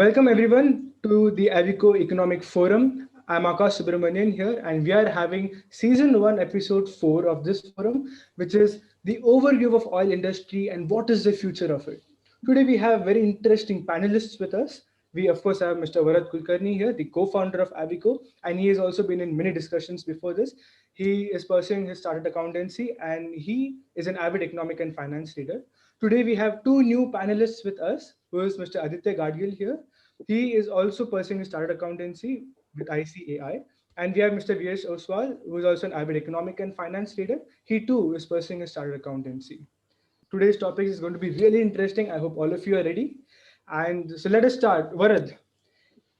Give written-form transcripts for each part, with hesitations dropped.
Welcome everyone to the Avico Economic Forum. I'm Akash Subramanian here, and we are having season 1, episode 4 of this forum, which is the overview of oil industry and what is the future of it. Today we have very interesting panelists with us. We of course have Mr. Varad Kulkarni here, the co-founder of Avico, and he has also been in many discussions before this. He is pursuing his started accountancy and he is an avid economic and finance leader. Today we have two new panelists with us, who is Mr. Aditya Gadgil here. He is also pursuing his started accountancy with ICAI. And we have Mr. VS Oswal, who is also an avid economic and finance leader. He too is pursuing his started accountancy. Today's topic is going to be really interesting. I hope all of you are ready. And so let us start. Varad,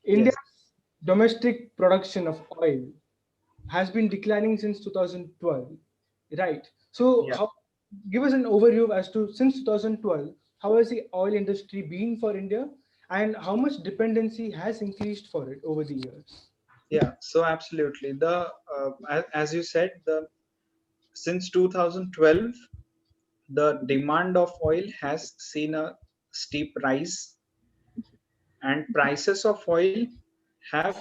India's Yes. domestic production of oil has been declining since 2012, right? So, Yeah. give us an overview as to since 2012, how has the oil industry been for India, and how much dependency has increased for it over the years? Yeah. So absolutely. As you said, the since 2012, the demand of oil has seen a steep rise, and prices of oil have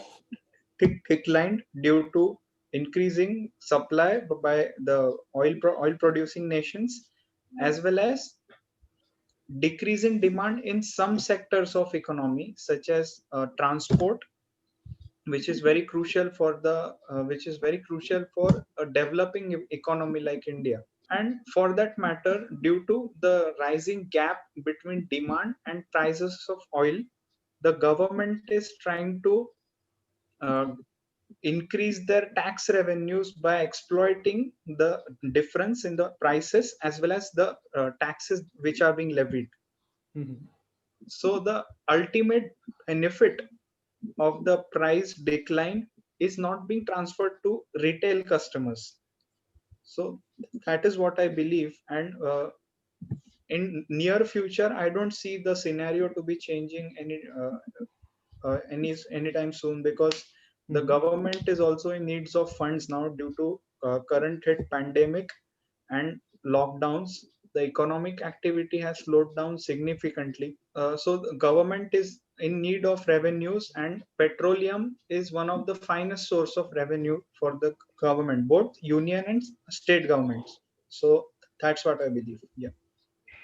declined due to increasing supply by the oil producing nations, as well as decreasing demand in some sectors of economy, such as transport, which is very crucial for a developing economy like India. And for that matter, due to the rising gap between demand and prices of oil, the government is trying to uh, increase their tax revenues by exploiting the difference in the prices as well as the taxes which are being levied. Mhm. So the ultimate benefit of the price decline is not being transferred to retail customers. So that is what I believe. And in near future, I don't see the scenario to be changing anytime soon, because the Mhm. government is also in needs of funds now due to current hit pandemic and lockdowns. The economic activity has slowed down significantly. So the government is in need of revenues, and petroleum is one of the finest source of revenue for the government, both union and state governments. So that's what I believe. Yeah.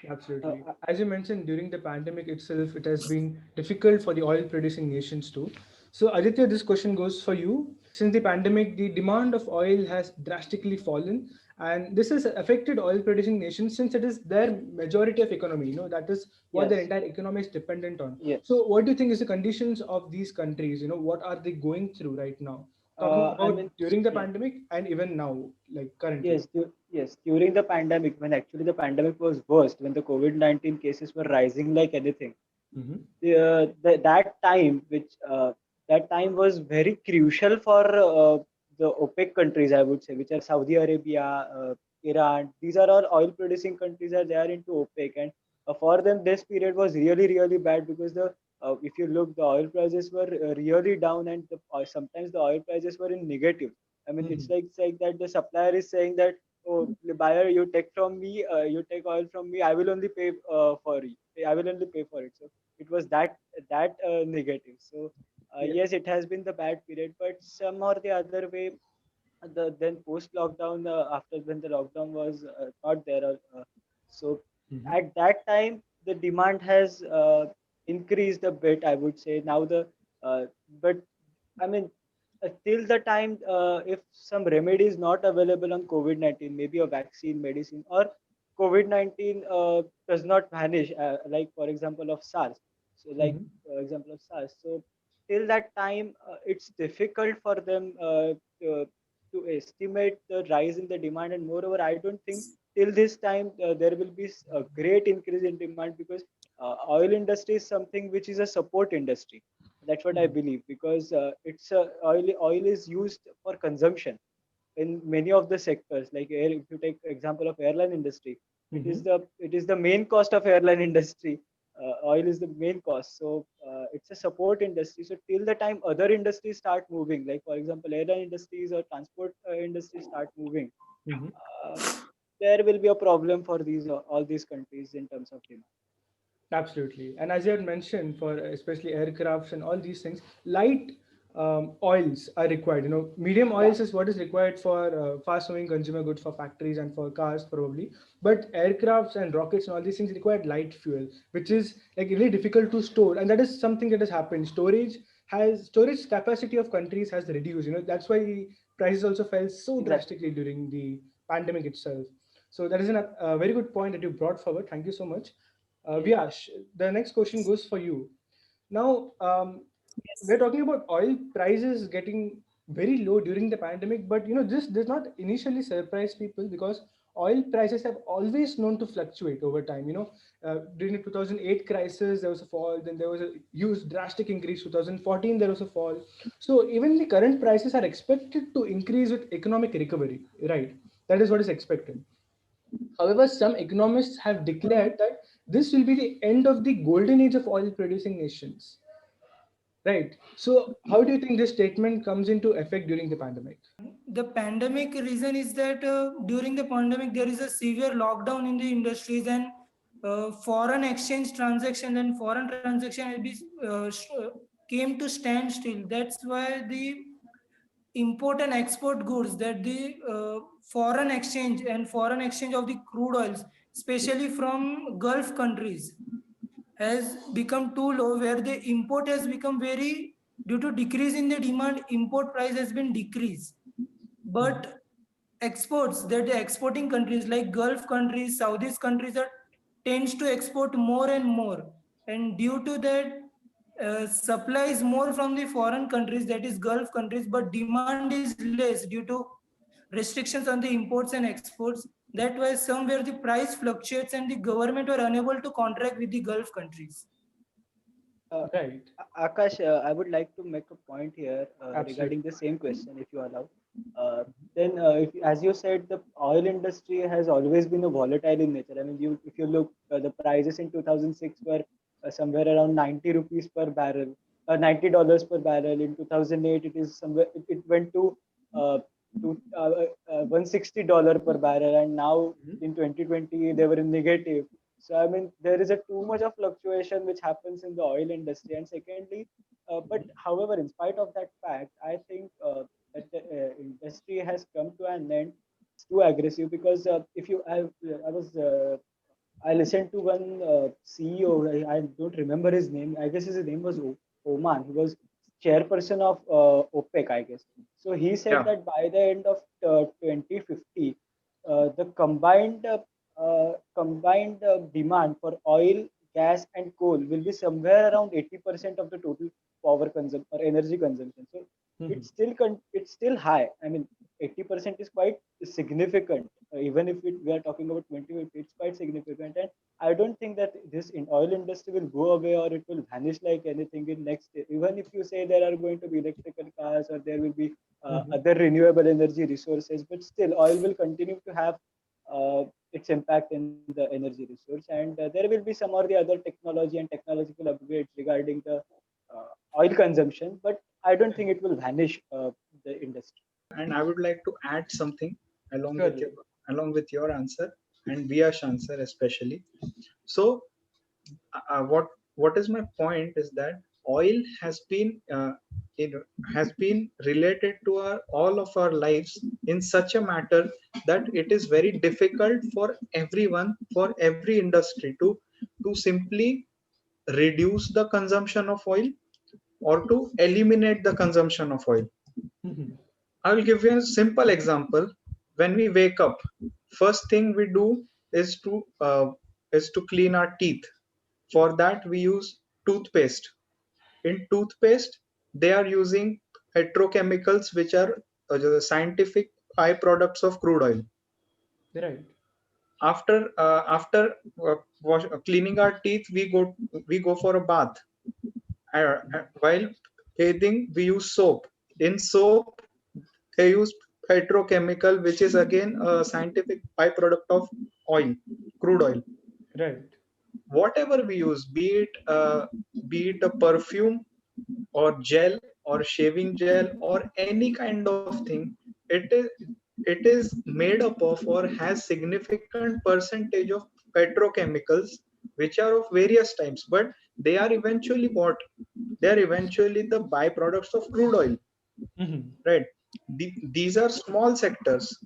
Absolutely. As you mentioned, during the pandemic itself, it has been difficult for the oil producing nations too. So, Aditya, this question goes for you. Since the pandemic, the demand of oil has drastically fallen, and this has affected oil producing nations since it is their majority of economy. That is what their Yes, entire economy is dependent on. yes. So, what do you think is the conditions of these countries? What are they going through right now? Talking I about mean, during the yeah, pandemic and even now, like currently. yes, yes. During the pandemic, when actually the pandemic was worst, when the COVID-19 cases were rising like anything, Mm-hmm. that time was very crucial for the OPEC countries, I would say, which are Saudi Arabia, Iran. These are all oil producing countries, are they are into OPEC, and for them this period was really really bad because the if you look, the oil prices were really down, and sometimes the oil prices were in negative. I mean, Mm-hmm. it's like that the supplier is saying that, oh, the buyer, you take from me, you take oil from me, I will only pay for you. I will only pay for it. So it was that negative. So Yeah. yes, it has been the bad period, but some or the other way, then post lockdown, after when the lockdown was not there, so Mm-hmm. at that time the demand has increased a bit, I would say. Now the uh, but I mean, till the time, if some remedy is not available on COVID-19, maybe a vaccine, medicine, or COVID-19 does not vanish, like for example of SARS. So, like Mm-hmm. example of SARS. So, till that time, it's difficult for them to estimate the rise in the demand, and moreover, I don't think till this time there will be a great increase in demand, because oil industry is something which is a support industry. That's what I Mm-hmm. believe, because oil is used for consumption in many of the sectors. Like air, if you take example of airline industry, Mm-hmm. it is the main cost of airline industry. Oil is the main cost, so it's a support industry. So till the time other industries start moving, like for example airline industries or transport industries start moving, Mm-hmm. uh, there will be a problem for these all these countries in terms of demand. Absolutely. And as you had mentioned, for especially aircrafts and all these things, light oils are required. Medium Yeah, oils is what is required for fast-moving consumer goods for factories and for cars probably. But aircrafts and rockets and all these things require light fuel, which is like really difficult to store. And that is something that has happened. Storage capacity of countries has reduced. That's why the prices also fell so exactly. drastically during the pandemic itself. So that is a very good point that you brought forward. Thank you so much. Yes. Vyash, the next question goes for you. Now, we're talking about oil prices getting very low during the pandemic, but this does not initially surprise people because oil prices have always known to fluctuate over time. During the 2008 crisis, there was a fall, then there was a huge drastic increase. 2014, there was a fall. So even the current prices are expected to increase with economic recovery, right? That is what is expected. However, some economists have declared that this will be the end of the golden age of oil producing nations. Right. So, how do you think this statement comes into effect during the pandemic? The pandemic reason is that during the pandemic there is a severe lockdown in the industries, and foreign exchange transaction and foreign transaction came to stand still. That's why the import and export goods, that the foreign exchange and foreign exchange of the crude oils, especially from Gulf countries, has become too low, where the import has become very, due to decrease in the demand, import price has been decreased. But exports, that the exporting countries like Gulf countries, Saudis countries are tends to export more and more, and due to that, supply is more from the foreign countries, that is Gulf countries, but demand is less due to restrictions on the imports and exports. That why somewhere the price fluctuates and the government were unable to contract with the Gulf countries. Uh, Right. Akash, I would like to make a point here regarding Absolutely. the same question, if you allow. If, as you said, the oil industry has always been a volatile in nature. I mean, if you look, the prices in 2006 were somewhere around 90 rupees per barrel, $90 per barrel. In 2008, it is somewhere it went uh, to $160 per barrel, and now in 2020 they were in negative. So I mean, there is a too much of fluctuation which happens in the oil industry. And secondly, but however, in spite of that fact, I think that the industry has come to an end. It's too aggressive because if you, I was I listened to one CEO. I don't remember his name. I guess his name was Oman. He was chairperson of OPEC, I guess. So he said Yeah. that by the end of 2050, the combined demand for oil, gas, and coal will be somewhere around 80% of the total power consumption or energy consumption. So it's still high. I mean, 80% is quite significant. Even if we are talking about 2050, it's quite significant. And I don't think that this in oil industry will go away or it will vanish like anything in next year. Even if you say there are going to be electrical cars or there will be other renewable energy resources, but still oil will continue to have its impact in the energy resource. And there will be some or the other technology and technological upgrades regarding the oil consumption, but I don't think it will vanish the industry. And I would like to add something along with your Surely. answer and Viya's answer especially. So, what is my point is that oil it has been related to all of our lives in such a matter that it is very difficult for everyone, for every industry to simply reduce the consumption of oil or to eliminate the consumption of oil. Mhm. I will give you a simple example. When we wake up, first thing we do is to clean our teeth. For that, we use toothpaste. In toothpaste, they are using petrochemicals, which are the scientific byproducts of crude oil. Right. After cleaning our teeth, we go for a bath. While bathing, we use soap. In soap, they use petrochemical, which is again a scientific byproduct of oil, crude oil. Right. Whatever we use, be it a perfume or gel or shaving gel or any kind of thing, it is made up of or has significant percentage of petrochemicals which are of various types, but they are eventually what? They are eventually the byproducts of crude oil, right? These are small sectors.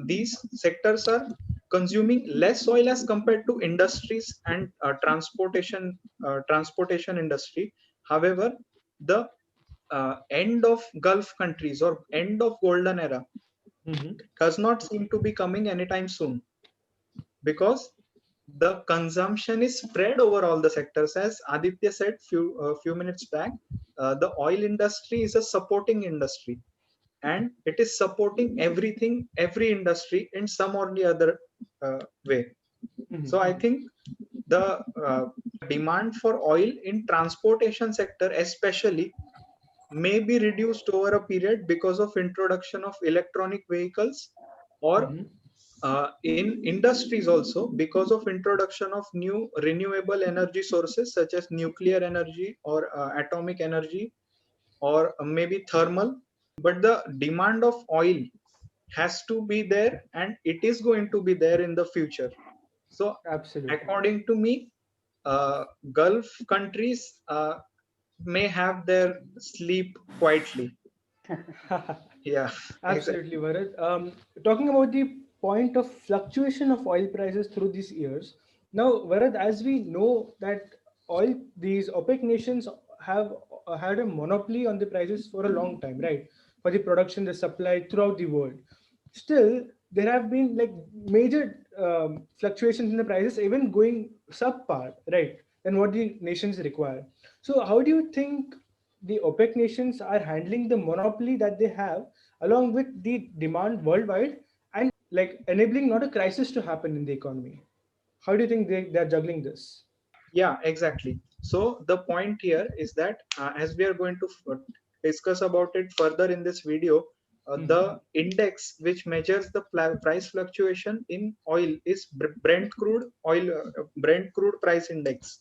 These sectors are consuming less oil as compared to industries and transportation industry. However, the end of Gulf countries or end of golden era does not seem to be coming anytime soon, because the consumption is spread over all the sectors. As Aditya said few minutes back, the oil industry is a supporting industry, and it is supporting every industry in some or the other way. So I think the demand for oil in transportation sector especially may be reduced over a period because of introduction of electronic vehicles, or in industries also because of introduction of new renewable energy sources such as nuclear energy or atomic energy, or maybe thermal. But the demand of oil has to be there, and it is going to be there in the future. So Absolutely. according to me, Gulf countries may have their sleep quietly. Yeah, exactly. Absolutely, Bharat. Talking about the point of fluctuation of oil prices through these years. Now, Bharat, as we know that these OPEC nations have had a monopoly on the prices for a long time, right? For the production, the supply throughout the world. Still, there have been like major fluctuations in the prices, even going subpar, right? Than what the nations require. So, how do you think the OPEC nations are handling the monopoly that they have, along with the demand worldwide, and like enabling not a crisis to happen in the economy? How do you think they're juggling this? Yeah, exactly. So the point here is that as we are going to discuss about it further in this video, the index which measures the price fluctuation in oil is Brent crude price index.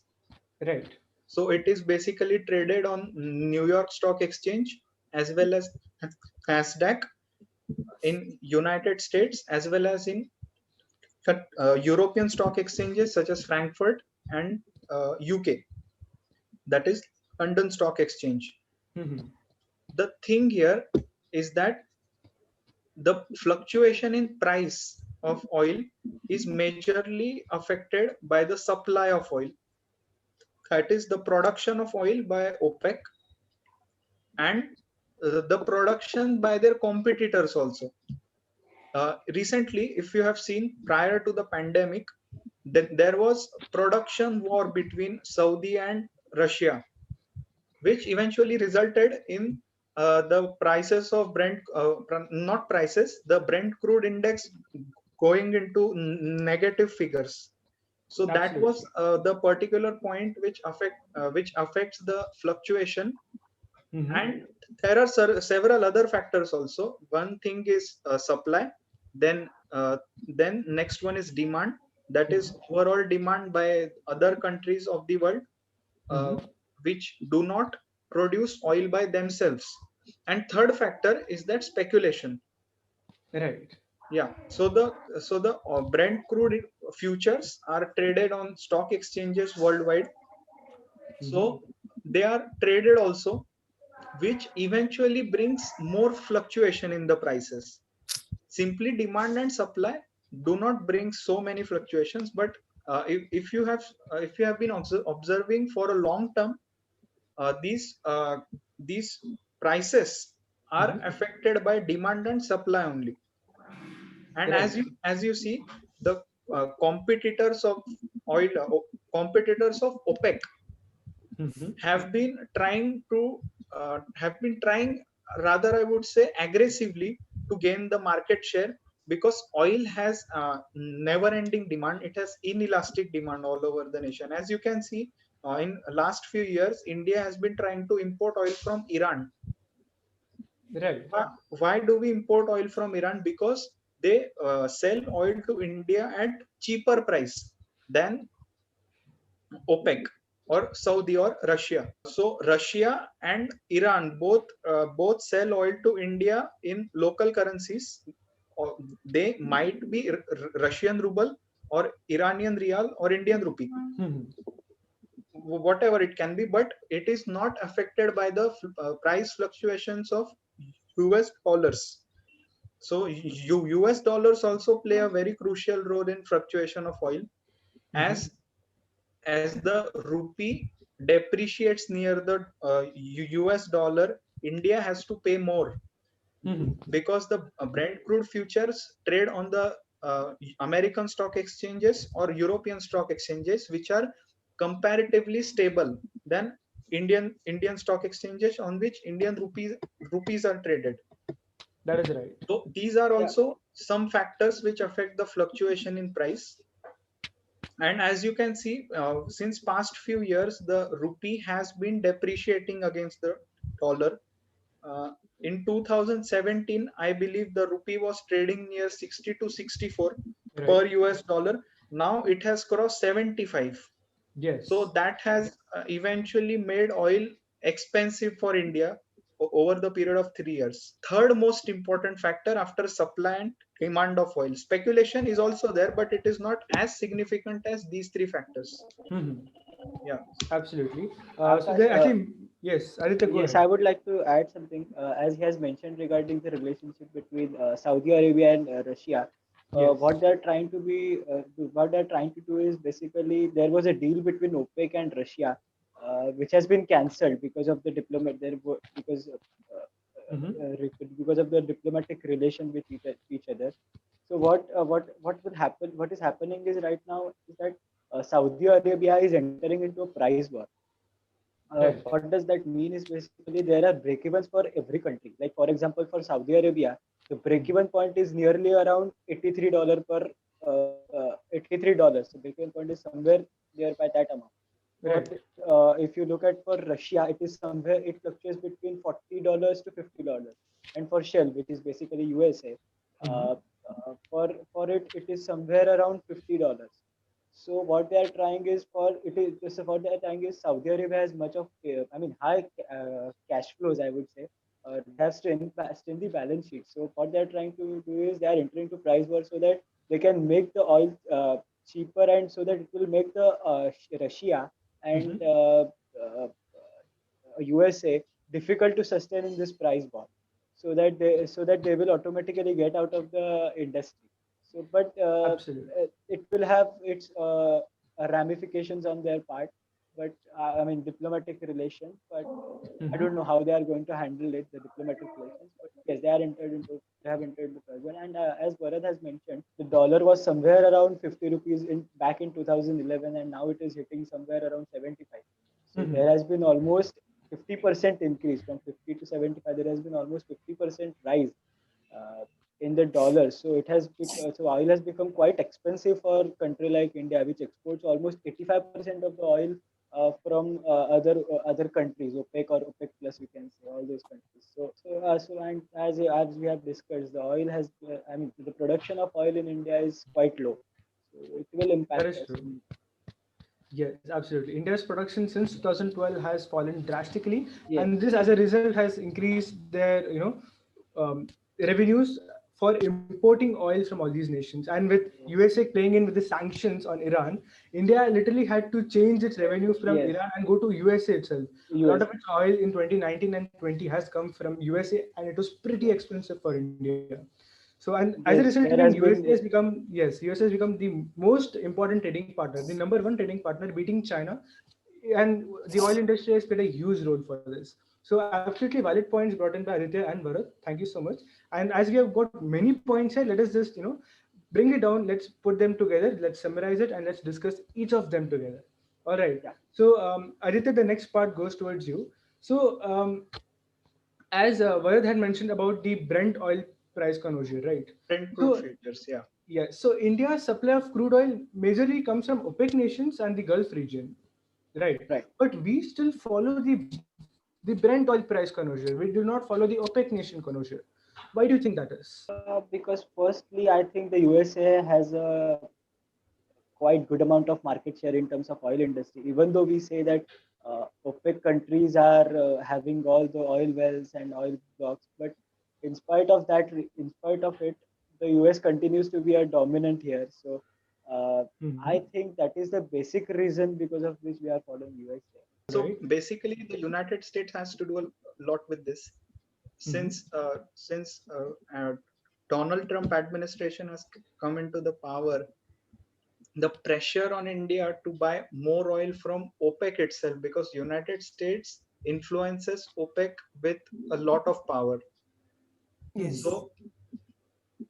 Right. So it is basically traded on New York Stock Exchange as well as Nasdaq in United States, as well as in European stock exchanges such as Frankfurt and UK, that is London Stock Exchange. The thing here is that the fluctuation in price of oil is majorly affected by the supply of oil, that is the production of oil by OPEC, and the production by their competitors also. Recently, if you have seen, prior to the pandemic, that there was production war between Saudi and Russia, which eventually resulted in the prices of not prices, the Brent crude index going into negative figures. So that was Absolutely. the particular point which affects the fluctuation. And there are several other factors also. One thing is supply, then next one is demand, that is overall demand by other countries of the world, uh, which do not produce oil by themselves. And third factor is that speculation. Right. Yeah, so the Brent crude futures are traded on stock exchanges worldwide. So they are traded also, which eventually brings more fluctuation in the prices. Simply demand and supply do not bring so many fluctuations, but if you have been observing for a long term, these prices are affected by demand and supply only. And Right. as you see, the competitors of oil, competitors of OPEC have been trying to have been trying, rather I would say aggressively, to gain the market share, because oil has never ending demand. It has inelastic demand all over the nation. As you can see, in last few years, India has been trying to import oil from Iran. Right. Why do we import oil from Iran? Because they sell oil to India at cheaper price than OPEC or Saudi or Russia. So Russia and Iran both sell oil to India in local currencies. Or they might be Russian ruble, or Iranian riyal or Indian rupee, whatever it can be, but it is not affected by the price fluctuations of US dollars. So US dollars also play a very crucial role in fluctuation of oil, as the rupee depreciates near the US dollar. India has to pay more because the Brent crude futures trade on the American stock exchanges or European stock exchanges, which are comparatively stable than Indian stock exchanges on which Indian rupees are traded. That is right. So these are Yeah. also some factors which affect the fluctuation in price. And as you can see, since past few years, the rupee has been depreciating against the dollar. In 2017, I believe the rupee was trading near 60 to 64 per Right. US dollar. Now it has crossed 75. So Yes. that has eventually made oil expensive for India over the period of 3 years. Third most important factor after supply and demand of oil. Speculation is also there, but it is not as significant as these three factors. Yeah. Absolutely. So Akash, there actually, yes, Aditya, go yes, ahead. I would like to add something. As he has mentioned regarding the relationship between Saudi Arabia and Russia, Yes. what they're trying to do is basically there was a deal between OPEC and Russia, which has been cancelled because of the because of the diplomatic relation with each other. So what will happen? What is happening is right now is that Saudi Arabia is entering into a price war. Right. What does that mean is basically there are break-evens for every country. Like for example, for Saudi Arabia, the break-even point is nearly around $83 per $83. So break-even point is somewhere nearby that amount. But Right. if you look at for Russia, it is somewhere it fluctuates between $40 to $50, and for Shell, which is basically USA, uh, for it is somewhere around $50. So what they are trying is for it is so what they are trying is Saudi Arabia has much of high cash flows, I would say. They have strength the balance sheet. So what they are trying to do is they are entering to price war so that they can make the oil cheaper, and so that it will make the Russia and USA difficult to sustain in this price war, so that they will automatically get out of the industry. So, but Absolutely. it will have its ramifications on their part, but I mean diplomatic relations. But I don't know how they are going to handle it, the diplomatic relations. But yes, they have entered the price war. And as Bharat has mentioned, the dollar was somewhere around 50 rupees in back in 2011, and now it is hitting somewhere around 75. So there has been almost 50% increase from 50 to 75. There has been almost 50% rise uh, in the dollar. So so oil has become quite expensive for a country like India, which exports almost 85% of the oil from other countries, OPEC or OPEC plus, we can say all those countries. And as we have discussed, the oil has the production of oil in India is quite low, so it will That impact is us. true. Yes, absolutely. India's production since 2012 has fallen drastically, and Yes, this, as a result, has increased their, revenues for importing oil from all these nations. And with yes, USA playing in with the sanctions on Iran, India literally had to change its revenue from yes, Iran and go to USA itself. A lot of USA. its oil in 2019 and 20 has come from USA, and it was pretty Yeah. expensive for India. So, and as a result, Yes, even there has USA has been. become, yes, USA has become the most important trading partner, the number one trading partner, beating China, and the oil industry has played a huge role for this. So, absolutely valid points brought in by Aditya and Bharat. Thank you so much. And as we have got many points here, let us just bring it down. Let's put them together. Let's summarize it and let's discuss each of them together. All right. Yeah. So, Aditya, the next part goes towards you. So, as Varad had mentioned about the Brent oil price conversion, right? Brent crude So, futures. Yeah. yeah, so India's supply of crude oil majorly comes from OPEC nations and the Gulf region, right? Right. But we still follow the Brent oil price conversion. We do not follow the OPEC nation conversion. Why do you think that is? Because firstly, I think the USA has a quite good amount of market share in terms of oil industry. Even though we say that OPEC countries are having all the oil wells and oil blocks, but in spite of it, the US continues to be a dominant here. So Uh, I Mhm. think that is the basic reason because of which we are following US. So Right. basically, the United States has to do a lot with this, Mhm. since Donald Trump administration has come into the power. The pressure on India to buy more oil from OPEC itself, because United States influences OPEC with a lot of power. Yes. Mhm. So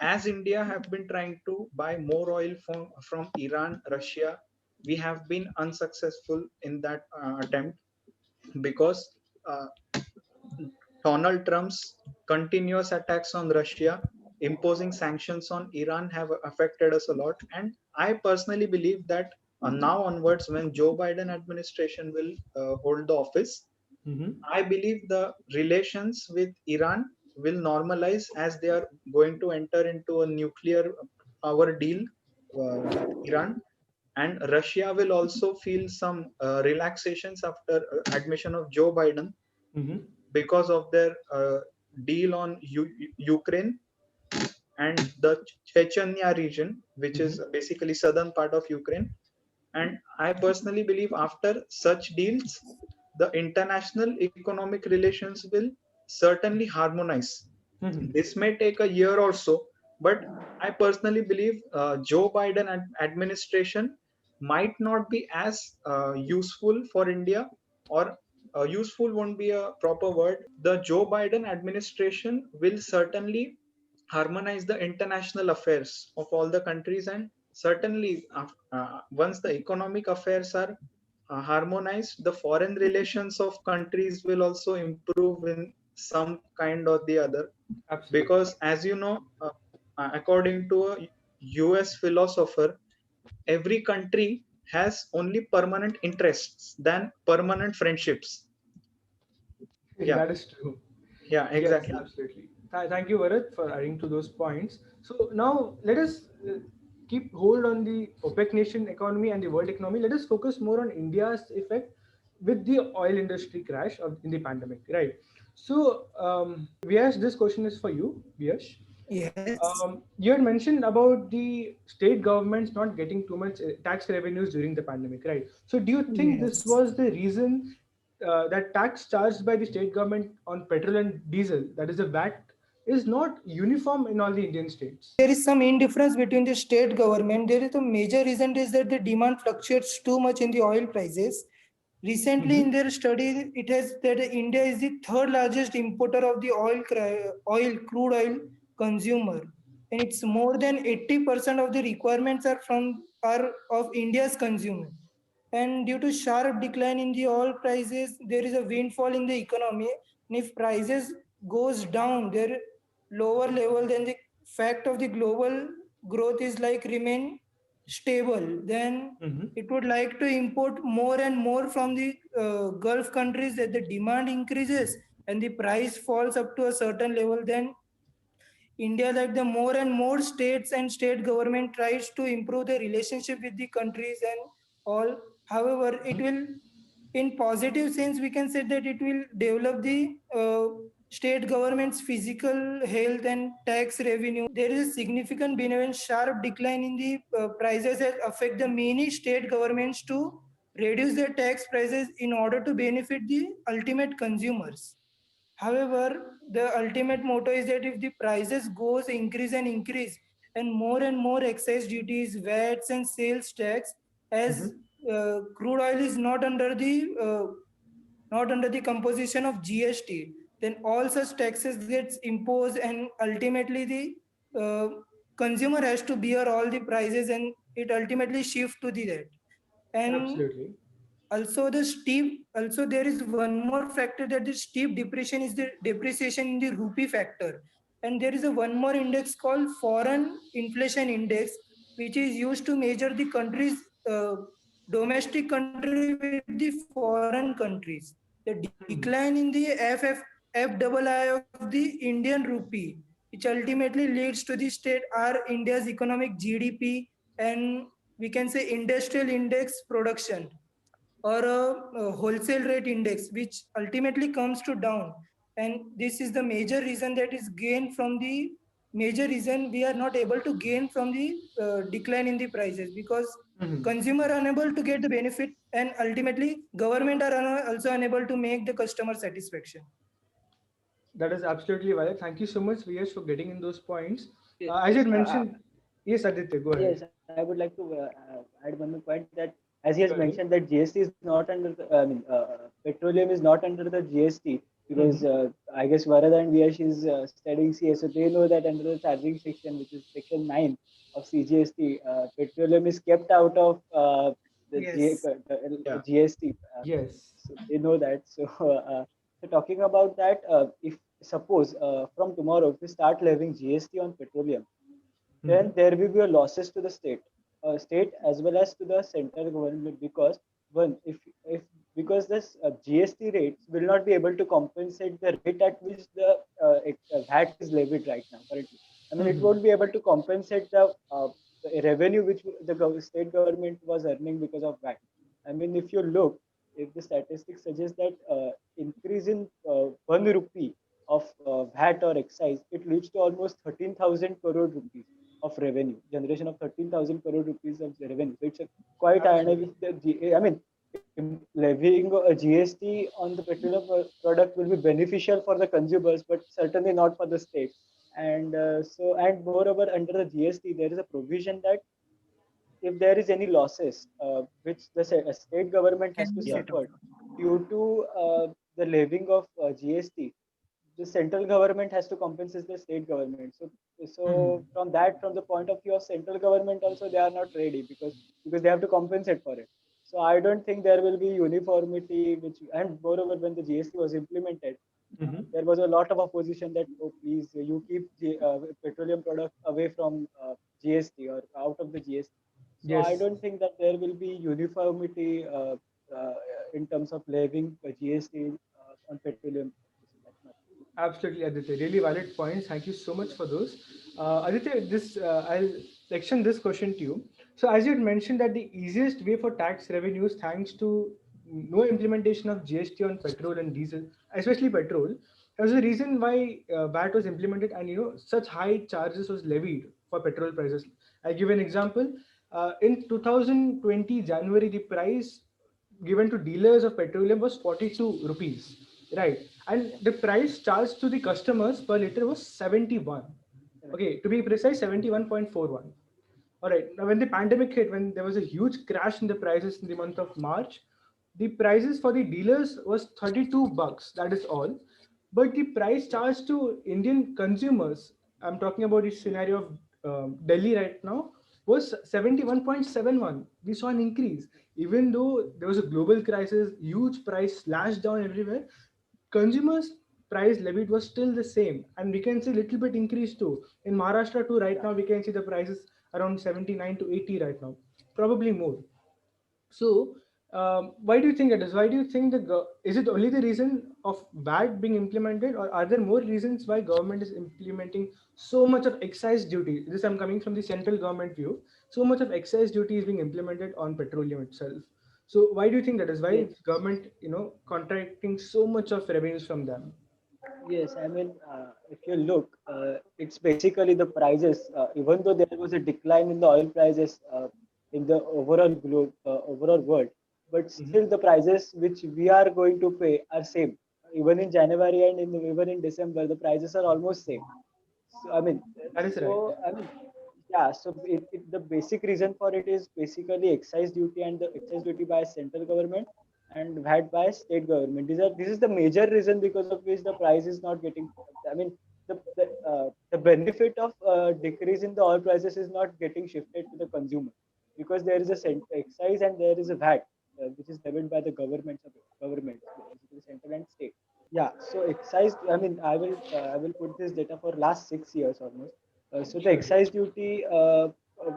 as India have been trying to buy more oil from Iran, Russia, we have been unsuccessful in that attempt, because uh, Donald Trump's continuous attacks on Russia, imposing sanctions on Iran have affected us a lot. And I personally believe that now onwards, when Joe Biden administration will hold the office, Mhm. I believe the relations with Iran will normalize, as they are going to enter into a nuclear power deal with Iran. And Russia will also feel some relaxations after admission of Joe Biden, Mhm. because of their deal on Ukraine and the Chechnya region, which is Mhm. basically southern part of Ukraine. And I personally believe after such deals, the international economic relations will certainly harmonize. Mhm. This may take a year or so, but I personally believe Joe Biden administration might not be as useful for India, or useful won't be a proper word. The Joe Biden administration will certainly harmonize the international affairs of all the countries, and certainly once the economic affairs are harmonized, the foreign relations of countries will also improve in some kind or the other. Because Absolutely. as you know, according to a US philosopher, every country has only permanent interests than permanent friendships. Yeah, That is true. yeah, Yes, exactly. absolutely. Thank you, Varat, for adding to those points. So now let us keep hold on the OPEC nation economy and the world economy. Let us focus more on India's effect with the oil industry crash in the pandemic, right? So, Vyash, this question is for you, Vyash. Yes. You had mentioned about the state governments not getting too much tax revenues during the pandemic, right? So, do you think this Yes. was the reason that tax charged by the state government on petrol and diesel, that is the VAT, is not uniform in all the Indian states? There is some indifference between the state government. There is a major reason is that the demand fluctuates too much in the oil prices. Recently, in Mm-hmm. their study, it has that India is the third largest importer of the crude oil consumer, and it's more than 80% of the requirements are of India's consumer. And due to sharp decline in the oil prices, there is a windfall in the economy. And if prices goes down, there lower level, then the fact of the global growth is like remain stable, then Mm-hmm. it would like to import more and more from the Gulf countries, that the demand increases and the price falls up to a certain level. Then India, like the more and more states and state government tries to improve the relationship with the countries and all. However, it will, in positive sense, we can say that it will develop the state government's physical health and tax revenue. There is a significant benefit. Sharp decline in the prices has affect the many state governments to reduce their tax prices in order to benefit the ultimate consumers. However, the ultimate motto is that if the prices goes increase and increase, and more excise duties, VATs, and sales tax, Mm-hmm. as crude oil is not under the composition of GST, then all such taxes gets imposed, and ultimately the uh, consumer has to bear all the prices, and it ultimately shift to the that. And Absolutely. also there is one more factor, that the steep depreciation in the rupee factor. And there is a one more index called foreign inflation index, which is used to measure the country's domestic country with the foreign countries. The decline in the FFFII of the Indian rupee, which ultimately leads to the state are India's economic GDP, and we can say industrial index production, or a wholesale rate index, which ultimately comes to down. And this is the major reason that is gained from the major reason we are not able to gain from the decline in the prices, because Mhm. consumer are unable to get the benefit, and ultimately government are also unable to make the customer satisfaction. That is absolutely valid. Thank you so much, VS, for getting in those points. Yes, As you had mentioned, yes, Aditya, go ahead. yes, I would like to add one more point that, as he has Go ahead. mentioned, that GST is not under the, petroleum is not under the GST, because Mhm. I guess Varad and Viyash is studying CS, so they know that under the charging section, which is section 9 of CGST, petroleum is kept out of Yes. the Yeah. GST. Yes. So they know that. So, so talking about that, if suppose from tomorrow, if we start levying GST on petroleum, then Mhm. there will be a losses to the state as well as to the central government, because one, if because this GST rates will not be able to compensate the rate at which the VAT is levied right now currently. I mean, it Mhm. won't be able to compensate the revenue which the state government was earning because of VAT. I mean, if you look, if the statistics suggest that increase in 1 rupee of VAT or excise, it leads to almost 13,000 crore rupees of revenue, generation of 13,000 crore rupees of revenue. So it's a quite high. And if Absolutely. I mean, levying a GST on the petroleum product will be beneficial for the consumers, but certainly not for the state. And moreover, under the GST, there is a provision that if there is any losses which the state government has Can to be Yeah. set off. suffer due to the levying of GST, the central government has to compensate the state government. So Mhm. from the point of view of central government also, they are not ready, because they have to compensate for it. So I don't think there will be uniformity. And moreover, when the GST was implemented, Mhm. there was a lot of opposition that, oh please, you keep petroleum product away from GST or out of the GST. So I Yes. don't think that there will be uniformity uh, in terms of levying GST on petroleum. So that's my Absolutely, Aditya. Really valid points. Thank you so much for those. Aditya, this I'll section this question to you. So, as you had mentioned, that the easiest way for tax revenues, thanks to no implementation of GST on petrol and diesel, especially petrol, there was a reason why VAT was implemented, and such high charges was levied for petrol prices. I'll give an example. In 2020 January, the price given to dealers of petroleum was 42 rupees, right? And yeah. the price charged to the customers per liter was 71. Okay, to be precise, 71.41. All right. Now, when the pandemic hit, when there was a huge crash in the prices in the month of March, the prices for the dealers was 32 bucks. That is all. But the price Yeah. charged to Indian consumers, I'm talking about the scenario of Delhi right now, was 71.71. We saw an increase. Even though there was a global crisis, huge price slashed down everywhere, consumers price levied was still the same, and we can see little bit increase too in Maharashtra too. Right Yeah. now we can see the prices around 79 to 80 right now, probably more. So why do you think it is? Why do you think is it only the reason of VAT being implemented, or are there more reasons why government is implementing so much of excise duty? This I'm coming from the central government view. So much of excise duty is being implemented on petroleum itself. So why do you think that is? Why Yes. is government contracting so much of revenues from them? Yes, I mean, if you look, it's basically the prices. Even though there was a decline in the oil prices in the overall world, but Mhm. still the prices which we are going to pay are same. Even in January and even in December, the prices are almost same. So That is right. I mean, yeah. So the basic reason for it is basically excise duty, and the excise duty by central government and VAT by state government. This is the major reason because of which the price is not getting. I mean, the benefit of decrease in the oil prices is not getting shifted to the consumer, because there is a excise and there is a VAT which is levied by the governments, basically central and state. Yeah, so excise. I will put this data for last 6 years almost. So the Sure. excise duty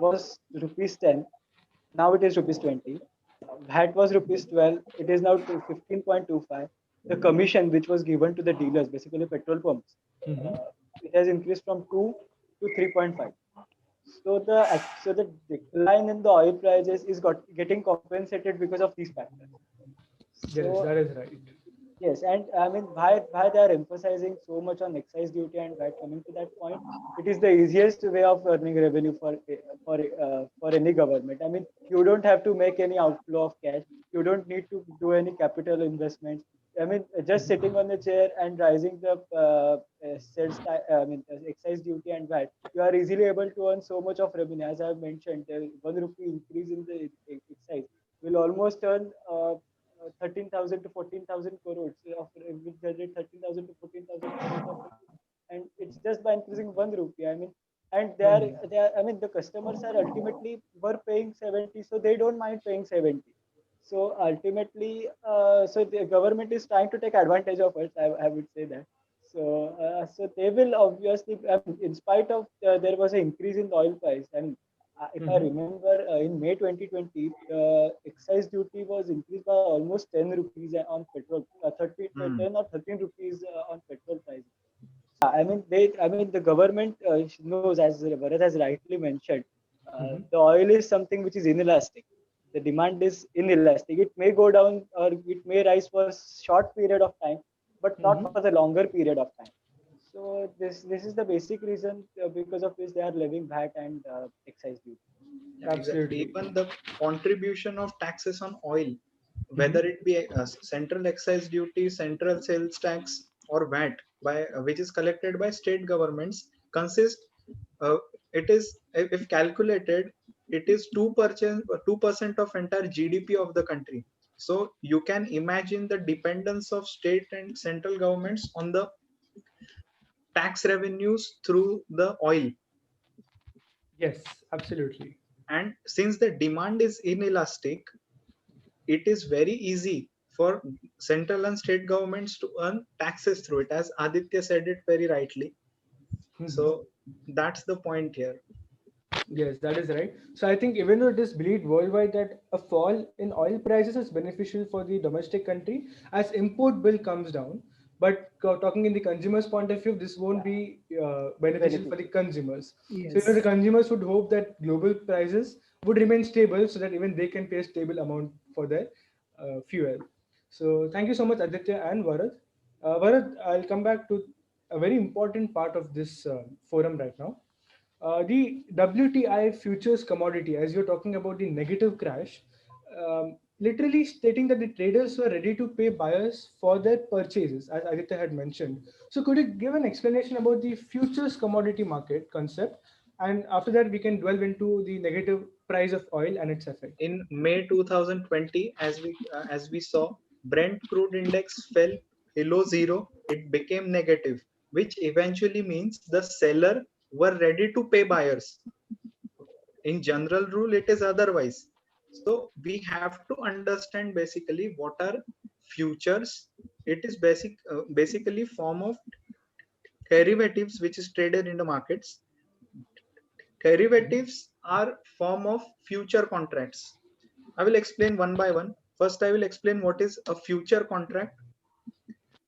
was rupees 10. Now it is rupees 20. VAT was rupees 12. It is now to 15.25. The commission which was given to the dealers, basically petrol pumps, Mhm. uh, it has increased from 2 to 3.5. So the decline in the oil prices is getting compensated because of these factors. Yes, So that is right. Yes, and I mean, why they are emphasizing so much on excise duty and VAT? Coming to that point, it is the easiest way of earning revenue for any government. I mean, you don't have to make any outflow of cash. You don't need to do any capital investments. I mean, just sitting on the chair and rising the excise duty and VAT, you are easily able to earn so much of revenue. As I have mentioned, the 1 rupee increase in the excise will almost earn 13,000 to 14,000 crores of will generate 13,000 to 14,000 crores of revenue. And it's just by increasing 1 rupee. I mean, and they are, I mean, the customers are ultimately were paying 70, so they don't mind paying 70. So ultimately, so the government is trying to take advantage of it. I would say that. So they will obviously, I mean, in spite of there was an increase in the oil price. I mean, if I Mhm. remember, in May 2020, the excise duty was increased by almost 10 rupees on petrol, 10 or 13 rupees on petrol prices. Yeah, I mean, the government knows, as Bharat has rightly mentioned, Mhm. the oil is something which is inelastic. The demand is inelastic. It may go down or it may rise for a short period of time, but not for Mhm. the longer period of time. So this is the basic reason because of which they are levying VAT and excise duty. Yeah, exactly. Absolutely. Even the contribution of taxes on oil, whether Mhm. it be a central excise duty, central sales tax, or VAT, by which is collected by state governments, consist. Uh, it is, if calculated, it is 2% of entire GDP of the country. So you can imagine the dependence of state and central governments on the tax revenues through the oil. Yes, absolutely. And since the demand is inelastic, it is very easy for central and state governments to earn taxes through it, as Aditya said it very rightly. Mhm. So that's the point here. Yes, that is right. So I think even though it is believed worldwide that a fall in oil prices is beneficial for the domestic country as import bill comes down, but talking in the consumer's point of view, this won't Yeah, be beneficial for the beneficial. consumers. So the Yes. consumers would hope that global prices would remain stable so that even they can pay a stable amount for their fuel. So thank you so much, Aditya and Bharat. Bharat, I'll come back to a very important part of this forum right now. The WTI futures commodity, as you're talking about the negative crash, literally stating that the traders were ready to pay buyers for their purchases, as Aditya had mentioned. So, could you give an explanation about the futures commodity market concept? And after that, we can delve into the negative price of oil and its effect. In May 2020, as we saw, Brent crude index fell below zero. It became negative, which eventually means the seller were ready to pay buyers. In general rule, it is otherwise. So we have to understand basically what are futures. It is basically form of derivatives which is traded in the markets. Mhm. Derivatives are form of future contracts. I will explain one by one. First, I will explain what is a future contract.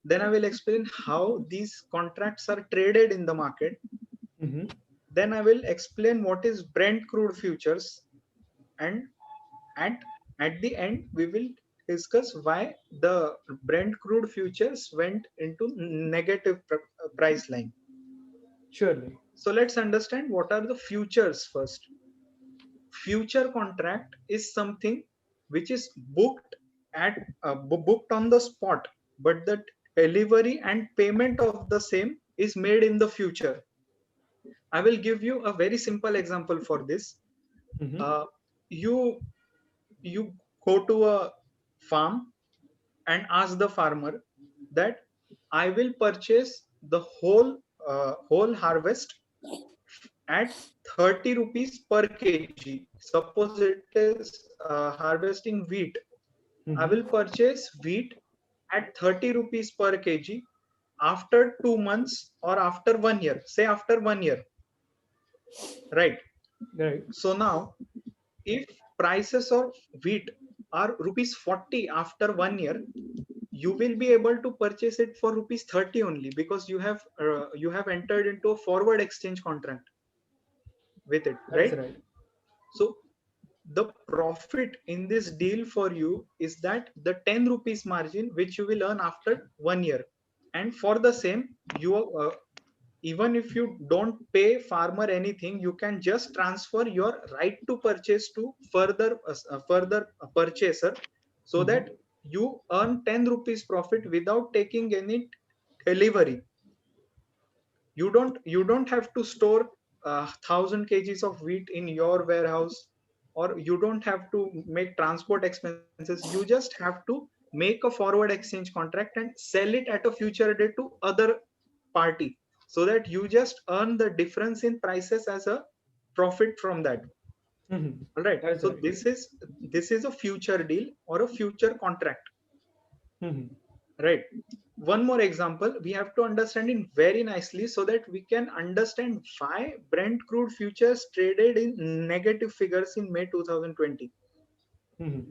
Then I will explain how these contracts are traded in the market. Mhm. Then I will explain what is Brent crude futures. And at, at the end, we will discuss why the Brent crude futures went into negative price line. Surely. So let's understand what are the futures first. Future contract is something which is booked booked on the spot, but the delivery and payment of the same is made in the future. I will give you a very simple example for this. Mhm. uh, you you go to a farm and ask the farmer that I will purchase the whole harvest at 30 rupees per kg. Suppose it is harvesting wheat. I will Mhm. purchase wheat at 30 rupees per kg after 2 months or after 1 year. Say after 1 year, right? Right. So now, if prices of wheat are rupees 40 after 1 year, you will be able to purchase it for rupees 30 only, because you have entered into a forward exchange contract with it, That's right? right. So the profit in this deal for you is that the 10 rupees margin which you will earn after 1 year. And for the same, you even if you don't pay farmer anything, you can just transfer your right to purchase to further purchaser, so that you earn 10 rupees profit without taking any delivery. You don't have to store 1,000 kgs of wheat in your warehouse, or you don't have to make transport expenses. You just have to make a forward exchange contract and sell it at a future date to other party, so that you just earn the difference in prices as a profit from that. All right, That is so right. this is a future deal or a future contract. Mhm. Right. One more example we have to understand it very nicely, so that we can understand why Brent crude futures traded in negative figures in May 2020. Mhm.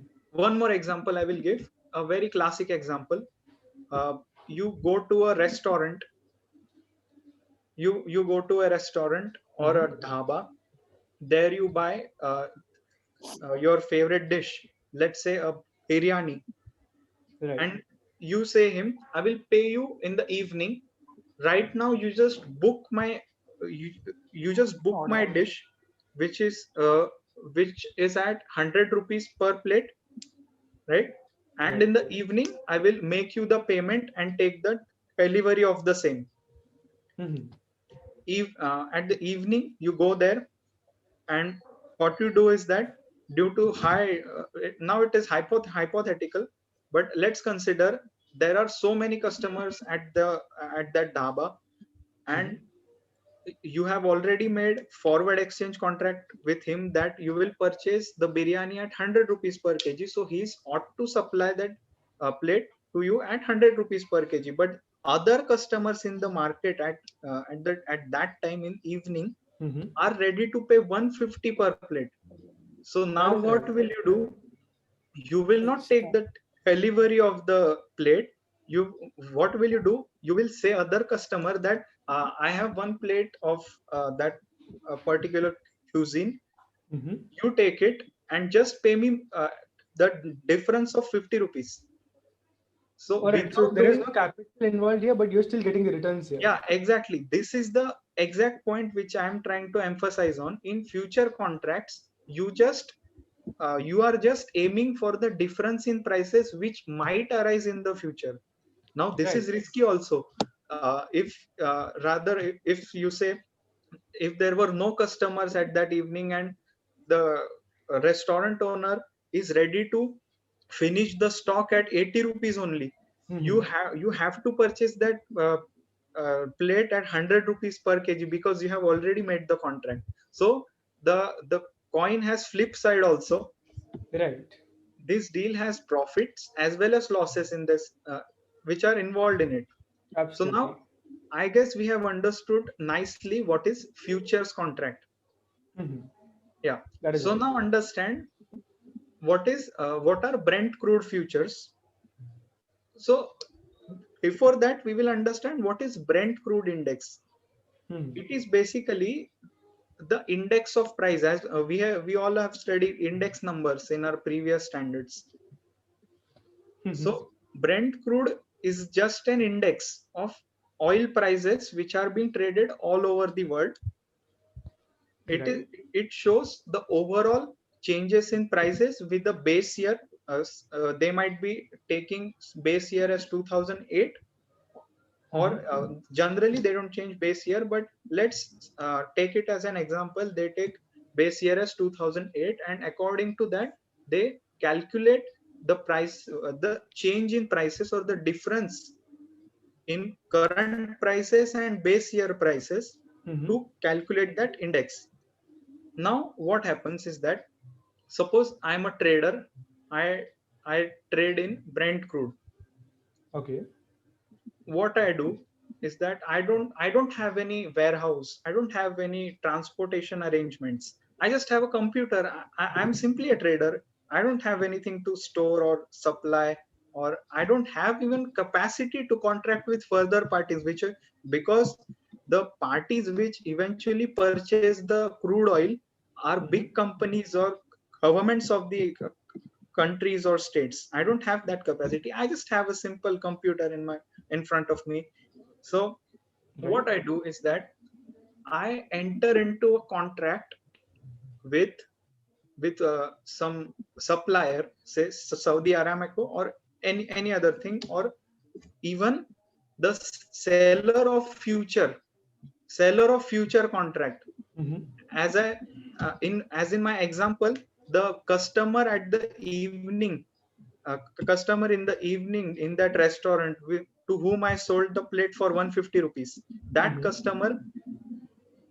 One more example I will give, a very classic example. You go to a restaurant, you go to a restaurant or a dhaba. There you buy your favorite dish, let's say a biryani, Right. and you say him, I will pay you in the evening. Right now you, you just book my Order. dish, which is uh, which is at 100 rupees per plate, right? And Right. in the evening I will make you the payment and take the delivery of the same. Mhm. If at the evening you go there, and what you do is that, due to high now it is hypothetical, but let's consider there are so many customers at that dhaba, and you have already made forward exchange contract with him that you will purchase the biryani at 100 rupees per kg, so he's ought to supply that plate to you at 100 rupees per kg. But other customers in the market at that time in evening Mhm. are ready to pay 150 per plate. So now That is what right. will you do? You will not take Extra. the delivery of the plate. You What will you do? You will say other customer that I have one plate of that particular cuisine. Mhm. You take it and just pay me the difference of 50 rupees. So All right. So without there is doing, no capital involved here, but you're still getting the returns here. yeah, exactly, this is the exact point which I am trying to emphasize on. In future contracts, you are just aiming for the difference in prices which might arise in the future. Now this Right. is risky also. If rather if you say, if there were no customers at that evening, and the restaurant owner is ready to finish the stock at 80 rupees only, Mhm. you have to purchase that plate at 100 rupees per kg, because you have already made the contract. So the coin has flip side also. Right. This deal has profits as well as losses in this, which are involved in it. So now Absolutely. I guess we have understood nicely what is futures contract. Mhm. Yeah. That is So right. now understand what are Brent crude futures. So before that, we will understand what is Brent crude index. Mhm. It is basically the index of price, as we all have studied index numbers in our previous standards. Mhm. So Brent crude is just an index of oil prices which are being traded all over the world. It Right. is it shows the overall changes in prices with the base year. They might be taking base year as 2008, or Mhm. generally they don't change base year, but let's take it as an example. They take base year as 2008, and according to that they calculate the price, the change in prices or the difference in current prices and base year prices, to Mhm. calculate that index. Now what happens is that, suppose I'm a trader, I trade in Brent crude. Okay. What I do is that I don't have any warehouse, I don't have any transportation arrangements. I just have a computer. I'm simply a trader. I don't have anything to store or supply, or I don't have even capacity to contract with further parties, which because the parties which eventually purchase the crude oil are big Mhm. companies or governments of the countries or states. I don't have that capacity. I just have a simple computer in front of me. So what I do is that I enter into a contract with some supplier, say Saudi Aramco or any other thing, or even the seller of future contract. As I as in my example, the customer at the evening, customer in the evening in that restaurant to whom I sold the plate for 150 rupees, that customer,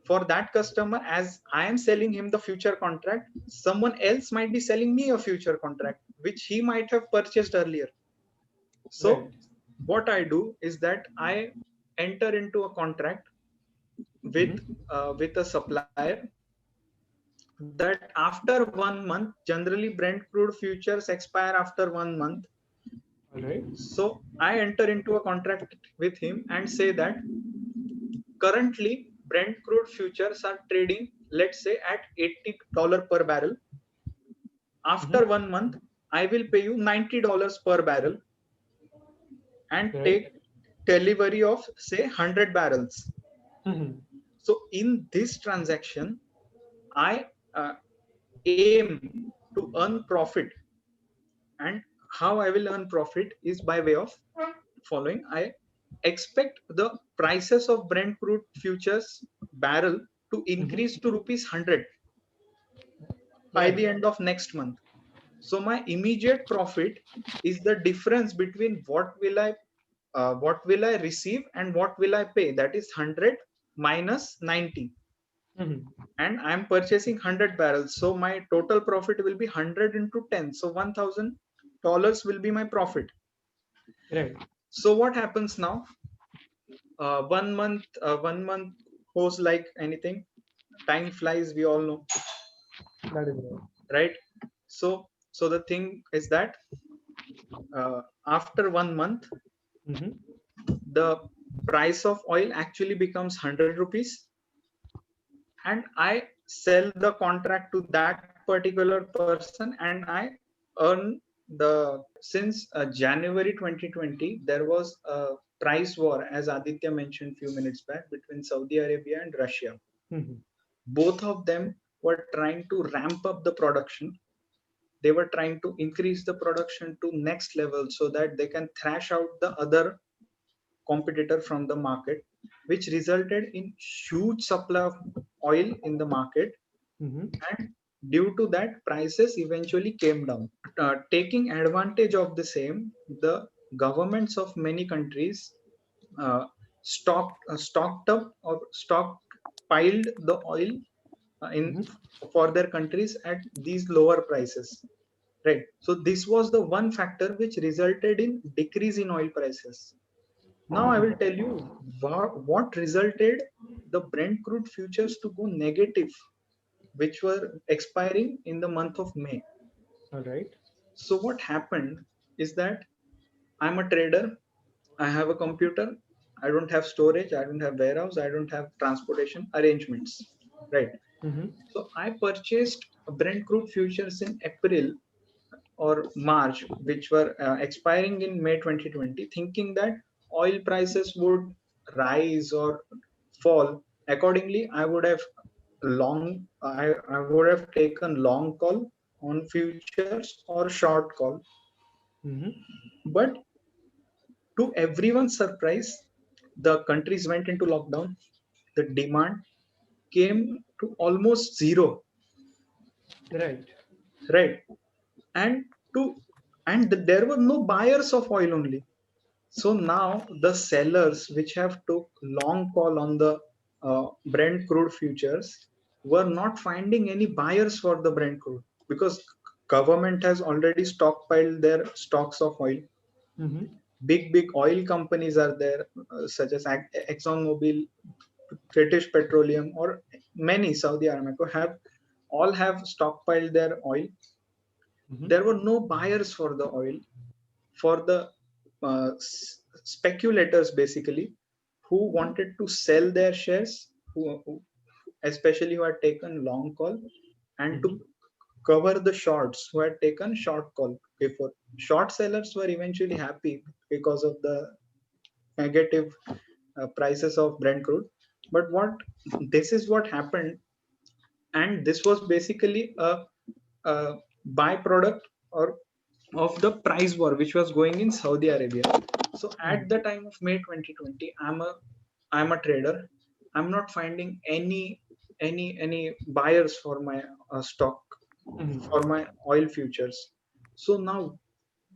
for that customer, as I am selling him the future contract, someone else might be selling me a future contract which he might have purchased earlier. So what I do is that I enter into a contract with a supplier that after 1 month, generally Brent crude futures expire after 1 month. So I enter into a contract with him and say that currently Brent crude futures are trading, let's say, at $80 per barrel. After 1 month, I will pay you $90 per barrel and take delivery of, say, 100 barrels. So in this transaction, I aim to earn profit. And how I will earn profit is by way of following. I expect the prices of Brent crude futures barrel to increase to rupees 100 by the end of next month. So my immediate profit is the difference between what will I receive and what will I pay. That is 100 minus 90. And I'm purchasing 100 barrels. So my total profit will be 100 into 10. So $1,000 will be my profit. So what happens now? 1 month goes like anything. Time flies, we all know. Right? So the thing is that after 1 month, the price of oil actually becomes 100 rupees, and I sell the contract to that particular person, and I earn the. Since January 2020, there was a price war, as Aditya mentioned few minutes back, between Saudi Arabia and Russia. Both of them were trying to ramp up the production. They were trying to increase the production to next level so that they can thrash out the other competitor from the market, which resulted in huge supply of oil in the market. And due to that, prices eventually came down. Taking advantage of the same, the governments of many countries stocked up or stockpiled the oil for their countries at these lower prices. Right. So this was the one factor which resulted in decrease in oil prices. Now I will tell you what resulted the Brent crude futures to go negative, which were expiring in the month of May. So what happened is that I'm a trader. I have a computer. I don't have storage. I don't have warehouse. I don't have transportation arrangements. Right. So I purchased Brent crude futures in April or March, which were expiring in May 2020, thinking that oil prices would rise or fall. Accordingly, I would have taken long call on futures or short call. But to everyone's surprise, the countries went into lockdown. The demand came to almost zero. Right. And there were no buyers of oil only. So now the sellers which have took long call on the Brent crude futures were not finding any buyers for the Brent crude, because government has already stockpiled their stocks of oil. Big oil companies are there, such as ExxonMobil, British Petroleum, or many Saudi Aramco have stockpiled their oil. There were no buyers for the oil, for the speculators basically, who wanted to sell their shares, especially who had taken long call, and to cover the shorts who had taken short call before. Short sellers were eventually happy because of the negative prices of Brent crude. But what this is what happened, and this was basically a byproduct or of the price war which was going in Saudi Arabia. So at the time of May 2020, I'm a trader. I'm not finding any buyers for my stock, for my oil futures. So now,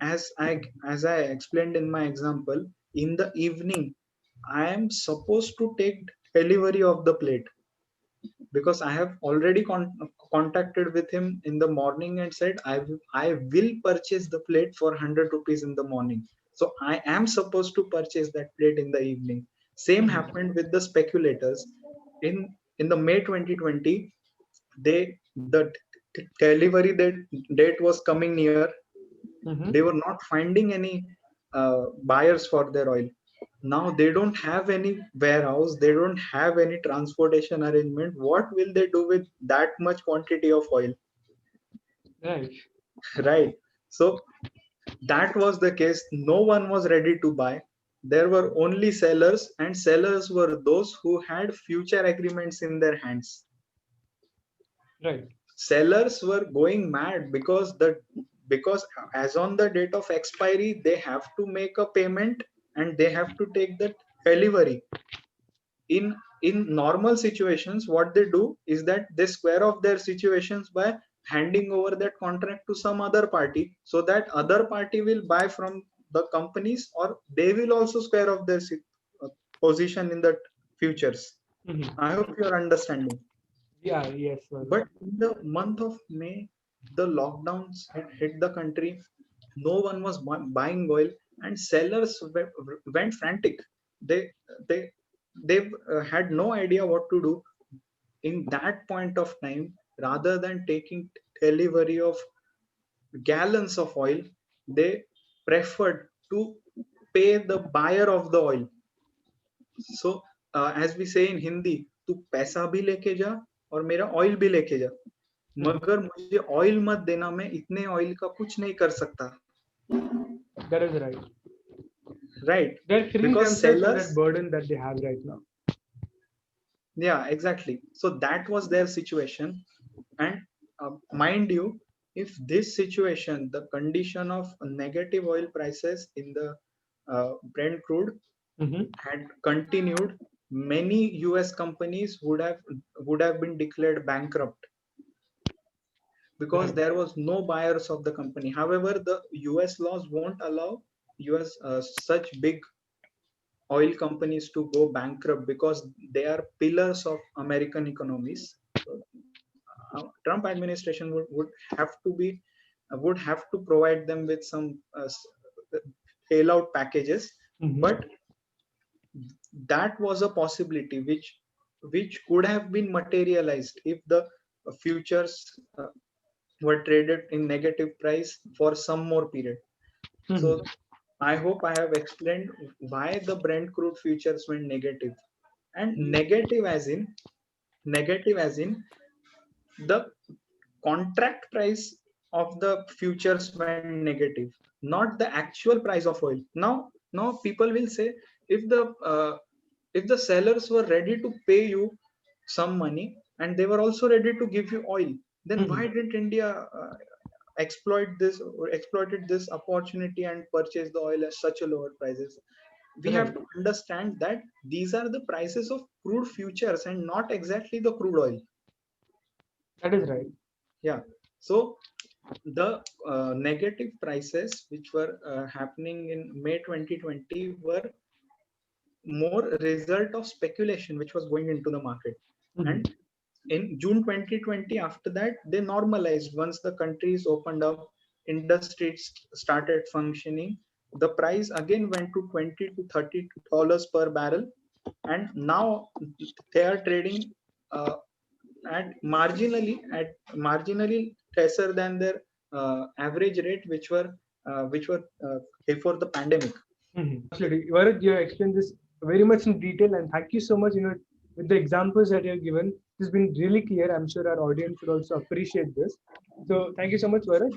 as I explained in my example, in the evening, I am supposed to take delivery of the plate because I have already contacted with him in the morning and said I will purchase the plate for 100 rupees in the morning. So I am supposed to purchase that plate in the evening. Same happened with the speculators. In the May 2020, the delivery date was coming near. They were not finding any buyers for their oil. Now they don't have any warehouse, they don't have any transportation arrangement. What will they do with that much quantity of oil? Right. Right. So that was the case. No one was ready to buy. There were only sellers, and sellers were those who had future agreements in their hands. Right. Sellers were going mad because as on the date of expiry they have to make a payment and they have to take the delivery. In normal situations, what they do is that they square off their situations by handing over that contract to some other party, so that other party will buy from the companies, or they will also square off their uh, position in the futures. I hope you are understanding. Yeah, yes. But in the month of May, the lockdowns had hit the country. No one was buying oil, and sellers went frantic. They they they had no idea what to do in that point of time. Rather than taking delivery of gallons of oil, they preferred to pay the buyer of the oil. So as we say in Hindi, तू पैसा भी लेके जा और मेरा oil भी लेके जा, मगर मुझे ऑयल मत देना, मैं इतने ऑयल का कुछ नहीं कर सकता. That is right. Right. They're freeing Because themselves from sellers, that burden that they have right now. yeah, exactly. So that was their situation. And mind you, if this situation, the condition of negative oil prices in the Brent crude had continued, many US companies would have been declared bankrupt because there was no buyers of the company. However, the US laws won't allow US such big oil companies to go bankrupt because they are pillars of American economies. So, Trump administration have to be would have to provide them with some bailout packages, but that was a possibility which could have been materialized if the futures were traded in negative price for some more period. So I hope I have explained why the Brent crude futures went negative. And negative as in the contract price of the futures went negative, not the actual price of oil. Now people will say, if the sellers were ready to pay you some money and they were also ready to give you oil, then why didn't India exploited this opportunity and purchase the oil at such a lower prices? We have to understand that these are the prices of crude futures and not exactly the crude oil. That is right. Yeah. So the negative prices which were happening in May 2020 were more result of speculation which was going into the market. And in June 2020, after that, they normalized. Once the countries opened up, industries started functioning, the price again went to $20 to $30 per barrel, and now they are trading uh, at marginally lesser than their average rate, which were before the pandemic. Absolutely. Varad, you explained this very much in detail, and thank you so much. With the examples that you have given, This has been really clear. I'm sure our audience would also appreciate this. So thank you so much, Varad.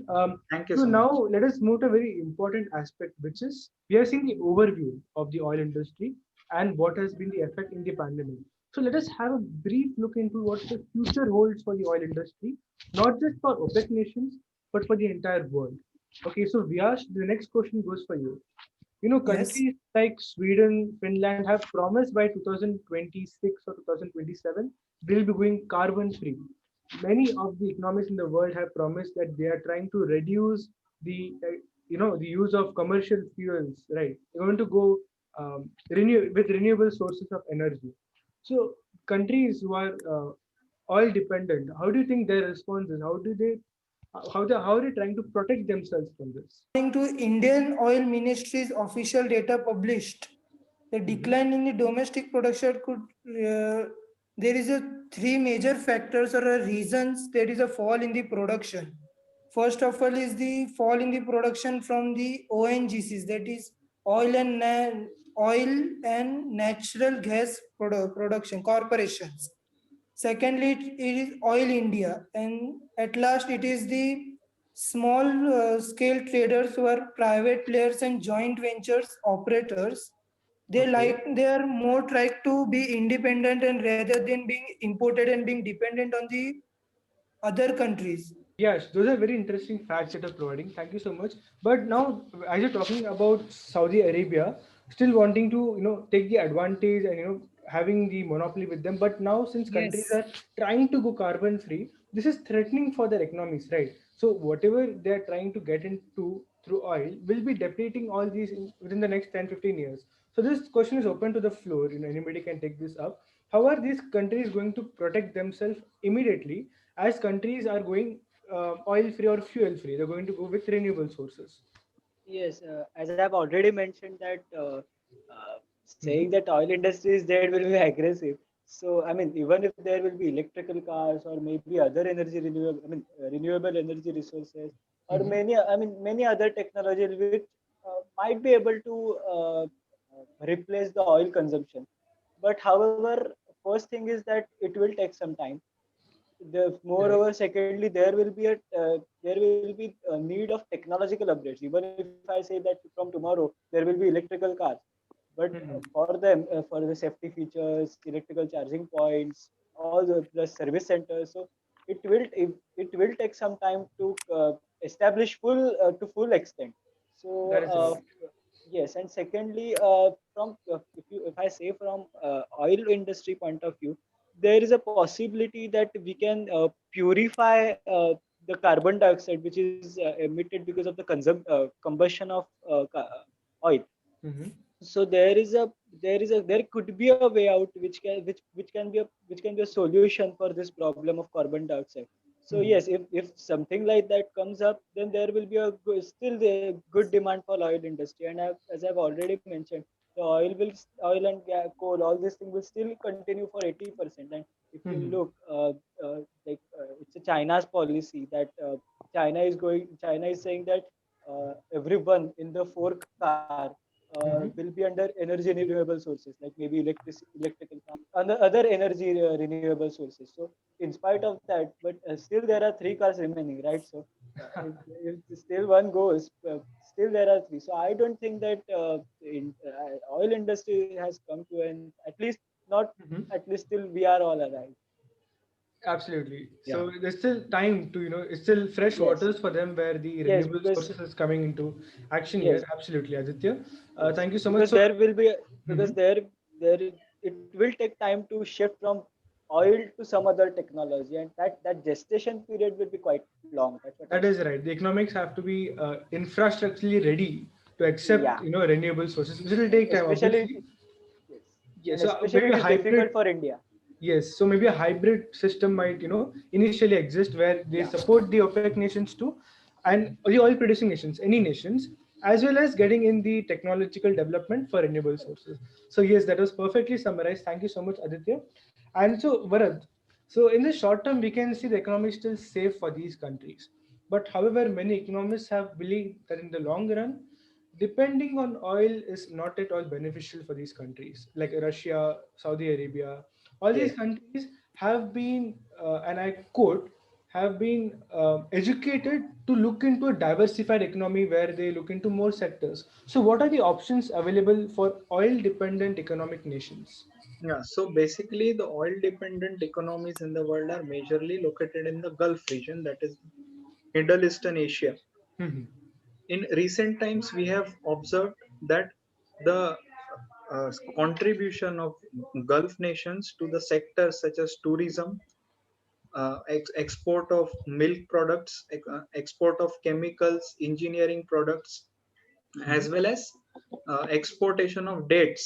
Thank you So so now much. let us move to a very important aspect, which is we are seeing the overview of the oil industry and what has been the effect in the pandemic. So let us have a brief look into what the future holds for the oil industry, not just for OPEC nations, but for the entire world. Okay, so Vyash, the next question goes for you. Yes. Countries like Sweden, Finland have promised by 2026 or 2027 they'll be going carbon free. Many of the economies in the world have promised that they are trying to reduce the use of commercial fuels. Right, they're going to go with renewable sources of energy. So countries who are oil dependent, how do you think their response is? How are they trying to protect themselves from this? According to Indian Oil Ministry's official data published, the Mhm. decline in the domestic production could there is a three major factors or reasons there is a fall in the production. First of all is the fall in the production from the ONGCs, that is oil and oil and natural gas production corporations. Secondly, it is Oil India, and at last, it is the small scale traders who are private players and joint ventures operators. Okay. They are more try to be independent and rather than being imported and being dependent on the other countries. Yes, those are very interesting facts that you're providing. Thank you so much. But now, as you're talking about Saudi Arabia, still wanting to take the advantage and having the monopoly with them. But now, since countries Yes. are trying to go carbon free, this is threatening for their economies, right? So whatever they're trying to get into through oil will be depleting all these within the next 10-15 years. So this question is open to the floor. Anybody can take this up. How are these countries going to protect themselves immediately as countries are going oil free or fuel free? They're going to go with renewable sources. Yes, as I've already mentioned that saying Hmm. that oil industry is dead will be aggressive. So I mean, even if there will be electrical cars or maybe other energy renewable, I mean renewable energy resources or Hmm. many other technologies which might be able to replace the oil consumption. But however, first thing is that it will take some time. Right. Moreover, secondly, there will be a need of technological upgrades. Even if I say that from tomorrow there will be electrical cars, but Hmm. for the safety features, electrical charging points, all the service centers, so it will take some time to establish to full extent. So That is right. yes, and secondly, from if I say from oil industry point of view, there is a possibility that we can purify the carbon dioxide which is emitted because of the combustion of oil. Hmm. So there could be a way out which can be a solution for this problem of carbon dioxide. So Hmm. yes, if something like that comes up, then there will be still the good demand for oil industry. And as I've already mentioned, the oil and coal, all these things will still continue for 80%. And if you Hmm. look, it's a China's policy that China is saying that everyone in the four car will be Hmm. under energy renewable sources like maybe electrical cars, other energy renewable sources. So in spite of that, but still there are three cars remaining, right? So if still one goes, still there are three. So I don't think that oil industry has come to an, at least not, Hmm. at least till we are all alive. Absolutely. Yeah. So there's still time to, it's still fresh Yes. waters for them where the Yes, renewable because sources is coming into action here. yes, Absolutely, Aditya. yes, Thank you so much. because So, there will be mhm. because there it will take time to shift from oil to some other technology, and that gestation period will be quite long. That's what I That say. is right. The economics have to be infrastructurally ready to accept, Yeah, renewable sources, which will and take time, obviously. yes, Yeah, and so especially maybe it a is difficult hybrid. for India. Yes, so maybe a hybrid system might, initially exist where they Yeah. support the OPEC nations too, and the oil producing nations, any nations, as well as getting in the technological development for renewable sources. So yes, that was perfectly summarized. Thank you so much, Aditya. And so Varad, so in the short term, we can see the economy is still safe for these countries. But however, many economists have believed that in the long run, depending on oil is not at all beneficial for these countries like Russia, Saudi Arabia. All these Yes. countries have been, and I quote, have been educated to look into a diversified economy where they look into more sectors. So, what are the options available for oil dependent economic nations? Yeah, so basically, the oil dependent economies in the world are majorly located in the Gulf region, that is Middle Eastern Asia. Mhm. In recent times, we have observed that the contribution of Gulf nations to the sectors such as tourism, export of milk products, export of chemicals, engineering products, as well as exportation of dates.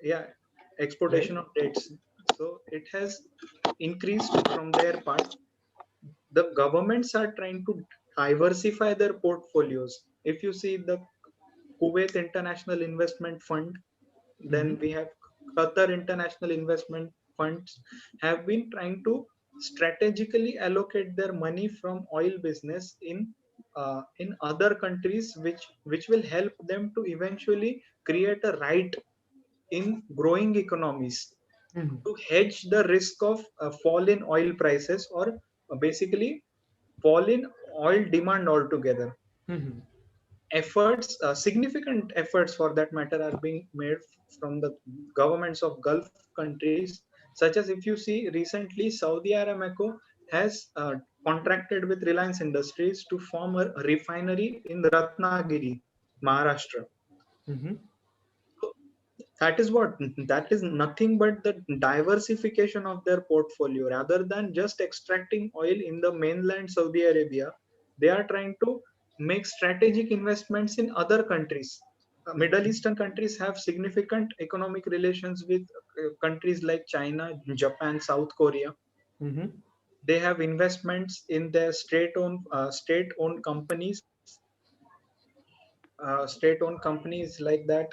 Yeah, Right. exportation of dates. So it has increased from their part. The governments are trying to diversify their portfolios. If you see the Kuwait International Investment Fund, then Mhm. we have Qatar International Investment Funds have been trying to strategically allocate their money from oil business in other countries, which will help them to eventually create a right in growing economies Mhm. to hedge the risk of fall in oil prices, or basically fall in oil demand altogether. Mhm. Significant efforts for that matter are being made from the governments of Gulf countries, such as if you see recently Saudi Aramco has contracted with Reliance Industries to form a refinery in Ratnagiri, Maharashtra. Mhm. That is what, that is nothing but the diversification of their portfolio. Rather than just extracting oil in the mainland Saudi Arabia, they are trying to make strategic investments in other countries. Middle Eastern countries have significant economic relations with countries like China, Japan, South Korea. Mhm. They have investments in their state-owned companies, state-owned companies like that.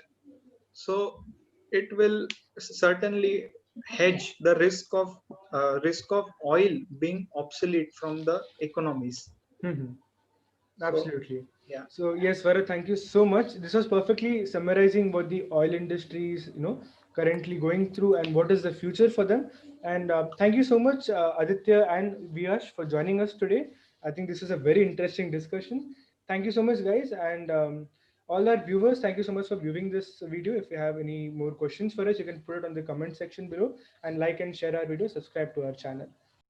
So it will certainly hedge the risk of oil being obsolete from the economies. Mhm. So Absolutely. yeah, So yes, Varad, thank you so much. This was perfectly summarizing what the oil industry is, currently going through and what is the future for them. And thank you so much, Aditya and Viyash, for joining us today. I think this is a very interesting discussion. Thank you so much, guys, and all our viewers. Thank you so much for viewing this video. If you have any more questions for us, you can put it on the comment section below, and like and share our video. Subscribe to our channel.